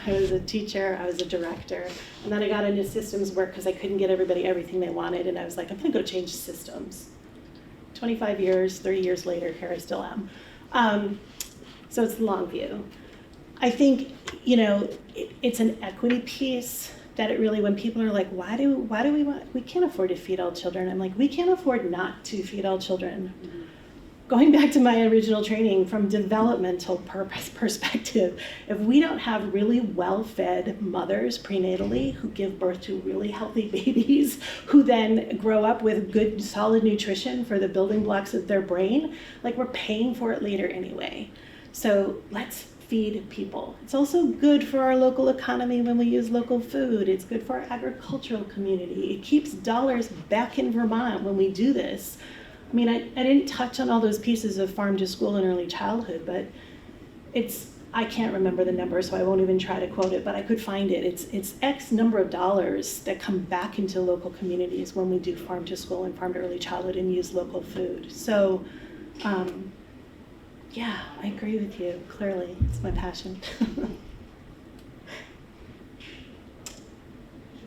I was a teacher, I was a director, and then I got into systems work because I couldn't get everybody everything they wanted, and I was like, I'm gonna go change systems. 25 years, 30 years later, here I still am. So it's the long view. I think, it's an equity piece that it really, when people are like, why do we can't afford to feed all children. I'm like, we can't afford not to feed all children. Mm-hmm. Going back to my original training from developmental perspective, if we don't have really well-fed mothers prenatally who give birth to really healthy babies, who then grow up with good, solid nutrition for the building blocks of their brain, like we're paying for it later anyway. So let's feed people. It's also good for our local economy when we use local food. It's good for our agricultural community. It keeps dollars back in Vermont when we do this. I mean, I didn't touch on all those pieces of farm to school and early childhood, but I can't remember the number, so I won't even try to quote it, but I could find it. It's X number of dollars that come back into local communities when we do farm to school and farm to early childhood and use local food. So Yeah, I agree with you, clearly. It's my passion. Should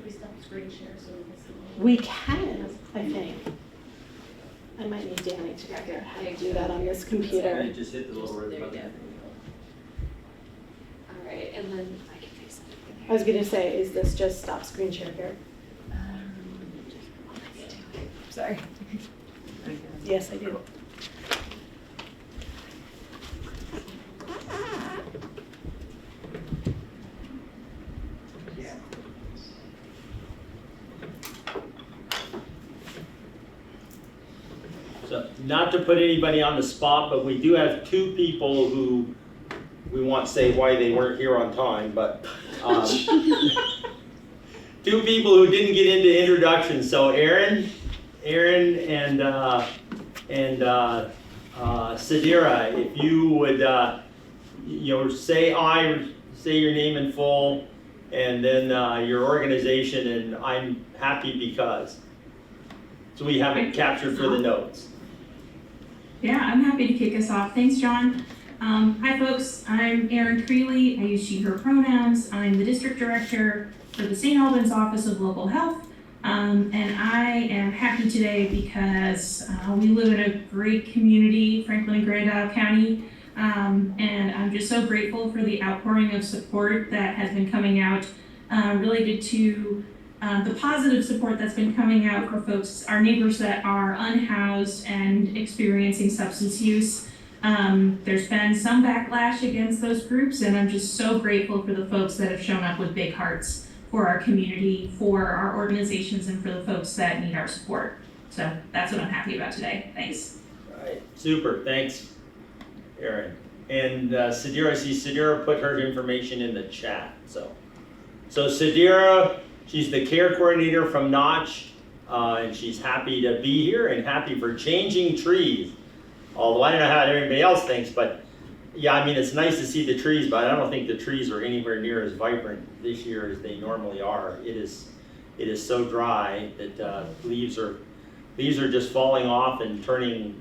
we stop screen share so we can see? We can, I think. I might need Danny to figure out how to do that on this computer. You just hit the little red button. All right, and then I can fix it. I was gonna say, is this just stop screen share here? Sorry. Yes, I do. So, not to put anybody on the spot, but we do have two people who we won't say why they weren't here on time, but two people who didn't get into introductions. So Aaron and Sadira, if you would, say your name in full, and then your organization, and I'm happy because. So we have it captured for the notes. Yeah, I'm happy to kick us off. Thanks, John. Hi, folks. I'm Erin Creeley. I use she, her pronouns. I'm the district director for the St. Albans Office of Local Health. And I am happy today because we live in a great community, Franklin and Grand Isle County. And I'm just so grateful for the outpouring of support that has been coming out related to the positive support that's been coming out for folks, our neighbors that are unhoused and experiencing substance use. There's been some backlash against those groups, and I'm just so grateful for the folks that have shown up with big hearts for our community, for our organizations, and for the folks that need our support. So that's what I'm happy about today. Thanks. All right, super, thanks, Aaron. And Sadira, I see Sadira put her information in the chat. So Sadira, she's the care coordinator from Notch, and she's happy to be here and happy for changing trees. Although I don't know how everybody else thinks, but yeah, I mean, it's nice to see the trees, but I don't think the trees are anywhere near as vibrant this year as they normally are. It is so dry that leaves are just falling off and turning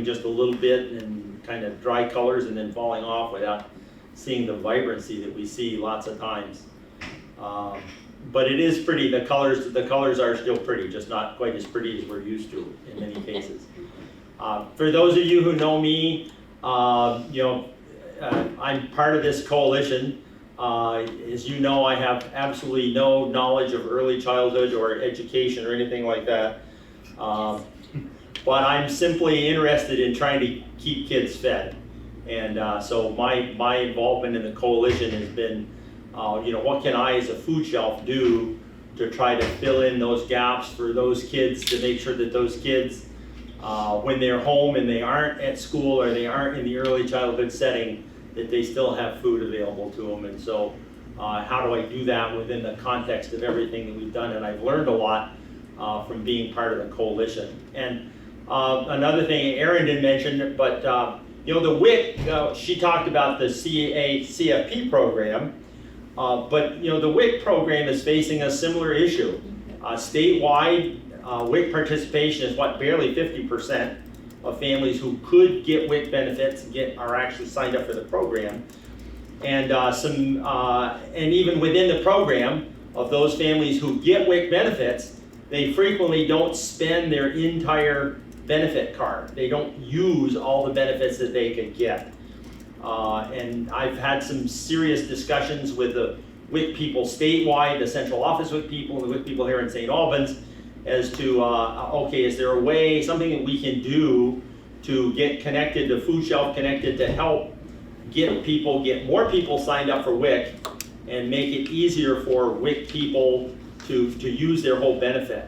just a little bit and kind of dry colors and then falling off without seeing the vibrancy that we see lots of times. But it is pretty. The colors are still pretty, just not quite as pretty as we're used to in many cases. For those of you who know me, I'm part of this coalition. As you know, I have absolutely no knowledge of early childhood or education or anything like that. But I'm simply interested in trying to keep kids fed. And so my involvement in the coalition has been, what can I as a food shelf do to try to fill in those gaps for those kids, to make sure that those kids, when they're home and they aren't at school or they aren't in the early childhood setting, that they still have food available to them. And so how do I do that within the context of everything that we've done? And I've learned a lot from being part of the coalition. And another thing Erin didn't mention, but the WIC, she talked about the CFP program, but the WIC program is facing a similar issue. Statewide, WIC participation is barely 50% of families who could get WIC benefits are actually signed up for the program, and and even within the program, of those families who get WIC benefits, they frequently don't spend their entire benefit card. They don't use all the benefits that they could get. And I've had some serious discussions with the WIC people statewide, the central office WIC people, the WIC people here in St. Albans, as to, okay, is there a way, something that we can do to get connected, to Food Shelf Connected, to help get more people signed up for WIC and make it easier for WIC people to use their whole benefit.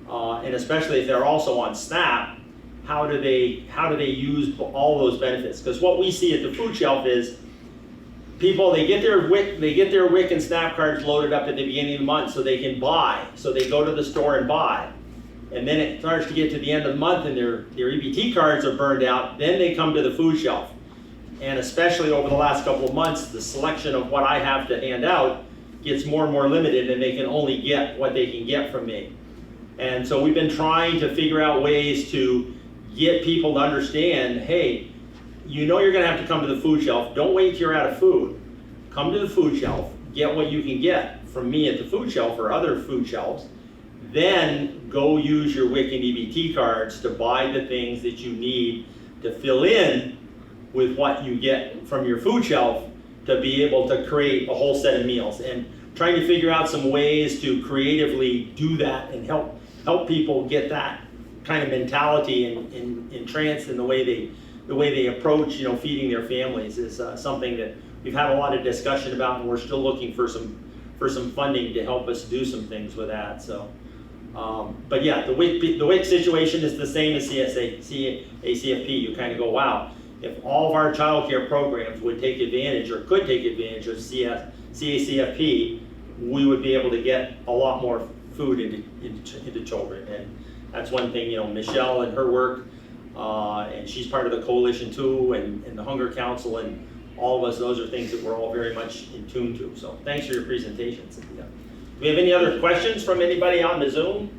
And especially if they're also on SNAP, how do they use all those benefits? Because what we see at the food shelf is people, they get their WIC and SNAP cards loaded up at the beginning of the month so they can buy. So they go to the store and buy. And then it starts to get to the end of the month and their EBT cards are burned out, then they come to the food shelf. And especially over the last couple of months, the selection of what I have to hand out gets more and more limited, and they can only get what they can get from me. And so we've been trying to figure out ways to get people to understand, hey, you know you're gonna have to come to the food shelf. Don't wait till you're out of food. Come to the food shelf, get what you can get from me at the food shelf or other food shelves. Then go use your WIC and EBT cards to buy the things that you need to fill in with what you get from your food shelf to be able to create a whole set of meals. And trying to figure out some ways to creatively do that and help people get that kind of mentality and entranced in the way they approach, you know, feeding their families is something that we've had a lot of discussion about, and we're still looking for some funding to help us do some things with that. So, but yeah, the WIC situation is the same as ACFP. You kind of go, wow, if all of our child care programs would take advantage or could take advantage of CACFP, we would be able to get a lot more food into children. And that's one thing, you know, Michelle and her work, and she's part of the coalition too, and the Hunger Council, and all of us, those are things that we're all very much in tune to. So thanks for your presentation, Cynthia. Do we have any other questions from anybody on the Zoom?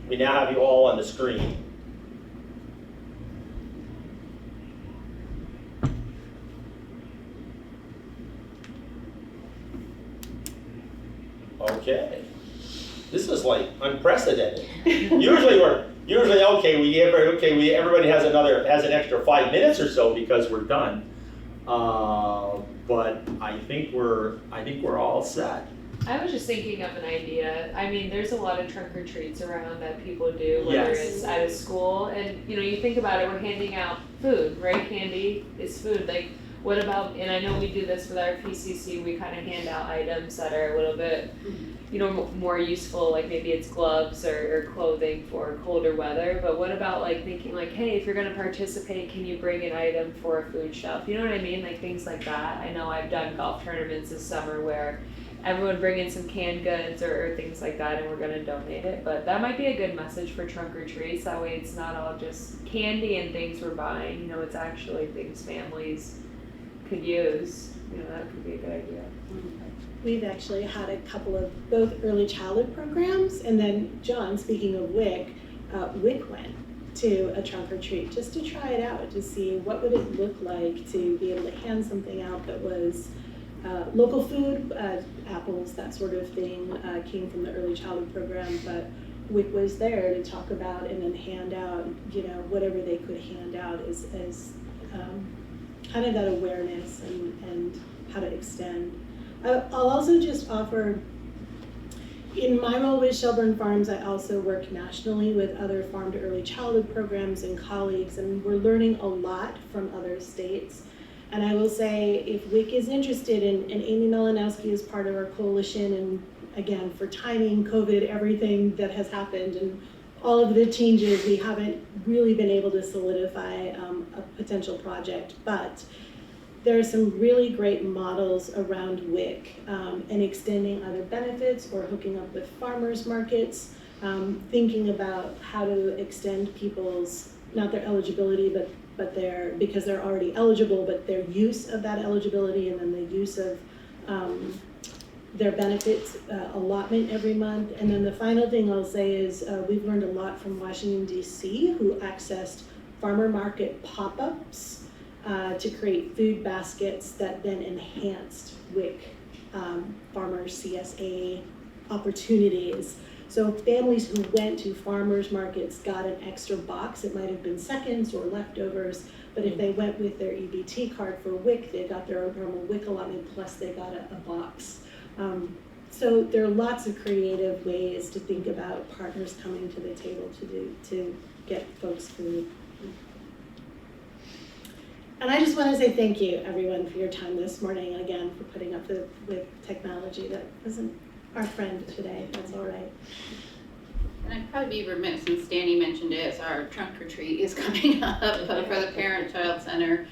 We now have you all on the screen. Okay. This is like unprecedented. Usually everybody has an extra 5 minutes or so because we're done. But I think we're all set. I was just thinking of an idea. I mean, there's a lot of trunk or treats around that people do, whether it's at a school, and you think about it, we're handing out food, right? Candy is food. Like, what about, and I know we do this with our PCC, we kind of hand out items that are a little bit, more useful, like maybe it's gloves or clothing for colder weather, but what about like thinking like, hey, if you're gonna participate, can you bring an item for a food shelf? You know what I mean? Like things like that. I know I've done golf tournaments this summer where everyone bring in some canned goods or things like that, and we're gonna donate it, but that might be a good message for trunk or treats. That way it's not all just candy and things we're buying, it's actually things families could use. That could be a good idea. We've actually had a couple of both early childhood programs, and then John, speaking of WIC, WIC went to a trunk or treat just to try it out, to see what would it look like to be able to hand something out that was local food, apples, that sort of thing, came from the early childhood program, but WIC was there to talk about and then hand out, whatever they could hand out as kind of that awareness and how to extend. I'll also just offer, in my role with Shelburne Farms, I also work nationally with other farm to early childhood programs and colleagues, and we're learning a lot from other states. And I will say, if WIC is interested, and Amy Melanowski is part of our coalition, and again, for timing, COVID, everything that has happened, and all of the changes, we haven't really been able to solidify a potential project, but there are some really great models around WIC and extending other benefits or hooking up with farmers markets, thinking about how to extend people's, not their eligibility, but because they're already eligible, but their use of that eligibility, and then the use of their benefits allotment every month. And then the final thing I'll say is we've learned a lot from Washington, D.C., who accessed farmer market pop-ups to create food baskets that then enhanced WIC farmers CSA opportunities. So families who went to farmers markets got an extra box. It might have been seconds or leftovers, but if they went with their EBT card for WIC, they got their normal WIC allotment, plus they got a box. So there are lots of creative ways to think about partners coming to the table to get folks food. And I just want to say thank you, everyone, for your time this morning, and again, for putting up with technology that wasn't our friend today. That's all right. And I'd probably be remiss, since Danny mentioned it, as our trunk or treat is coming up for the Parent-Child Center.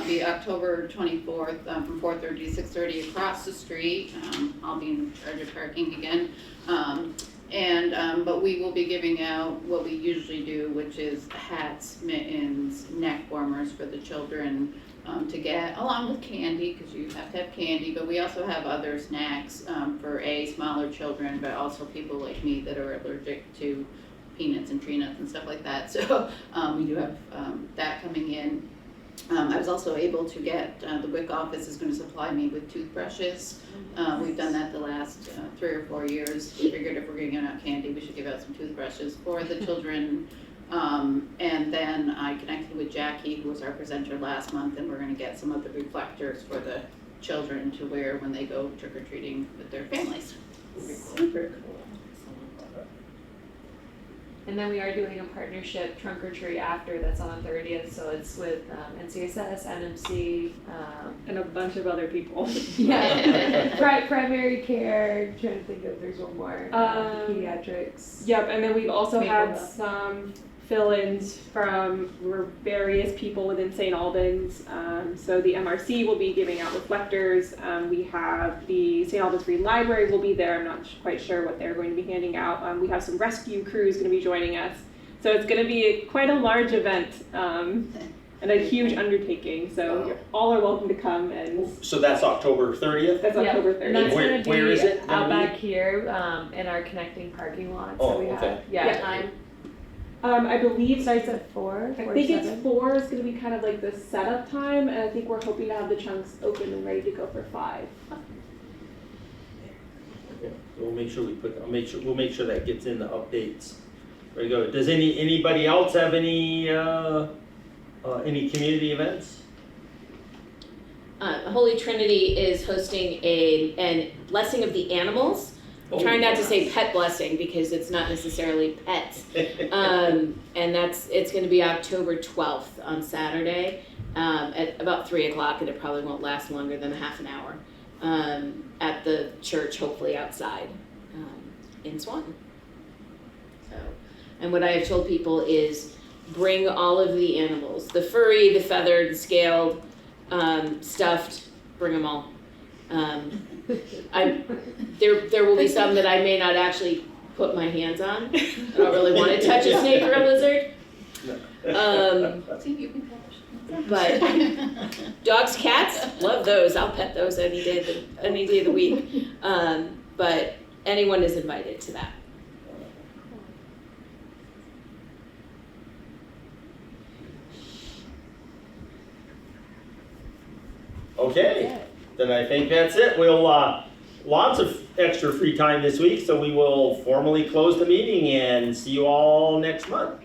Be October 24th from 4:30 to 6:30 across the street. I'll be in charge of parking again. But we will be giving out what we usually do, which is hats, mittens, neck warmers for the children to get, along with candy, because you have to have candy, but we also have other snacks for smaller children, but also people like me that are allergic to peanuts and tree nuts and stuff like that. So we do have that coming in. I was also able to get, the WIC office is going to supply me with toothbrushes. We've done that the last 3 or 4 years. We figured if we're going to give out candy, we should give out some toothbrushes for the children. And then I connected with Jackie, who was our presenter last month, and we're going to get some of the reflectors for the children to wear when they go trick-or-treating with their families. Super cool. And then we are doing a partnership trunk or treat after, that's on the 30th, so it's with NCSS, NMC, And a bunch of other people. yeah, primary care, trying to think if there's one more, pediatrics. Yep, and then we've also had Maple. some fill-ins from various people within St. Albans. So the MRC will be giving out reflectors. We have the St. Albans Free Library will be there. I'm not quite sure what they're going to be handing out. We have some rescue crews going to be joining us. So it's going to be quite a large event and a huge undertaking. So you all are welcome to come. And So that's October 30th? That's October 30th. And that's Where- gonna where be is it gonna out be? back here in our connecting parking lot. Oh, So we okay. have, yeah, time. I believe Starts at 4. I think it's 4 is going to be kind of like the setup time, and I think we're hoping to have the chunks open and ready to go for 5. Okay, we'll make sure we'll make sure that gets in the updates. There you go. Does anybody else have any community events? Holy Trinity is hosting a blessing of the animals. I'm trying not to say pet blessing because it's not necessarily pets. And it's going to be October 12th on Saturday at about 3 o'clock, and it probably won't last longer than a half an hour at the church, hopefully outside in Swanton. So, and what I have told people is bring all of the animals, the furry, the feathered, the scaled, stuffed, bring them all. There will be some that I may not actually put my hands on. I don't really want to touch a snake or a lizard. But dogs, cats, love those. I'll pet those any day of the week. But anyone is invited to that. Okay, then I think that's it. We'll, lots of extra free time this week, so we will formally close the meeting and see you all next month.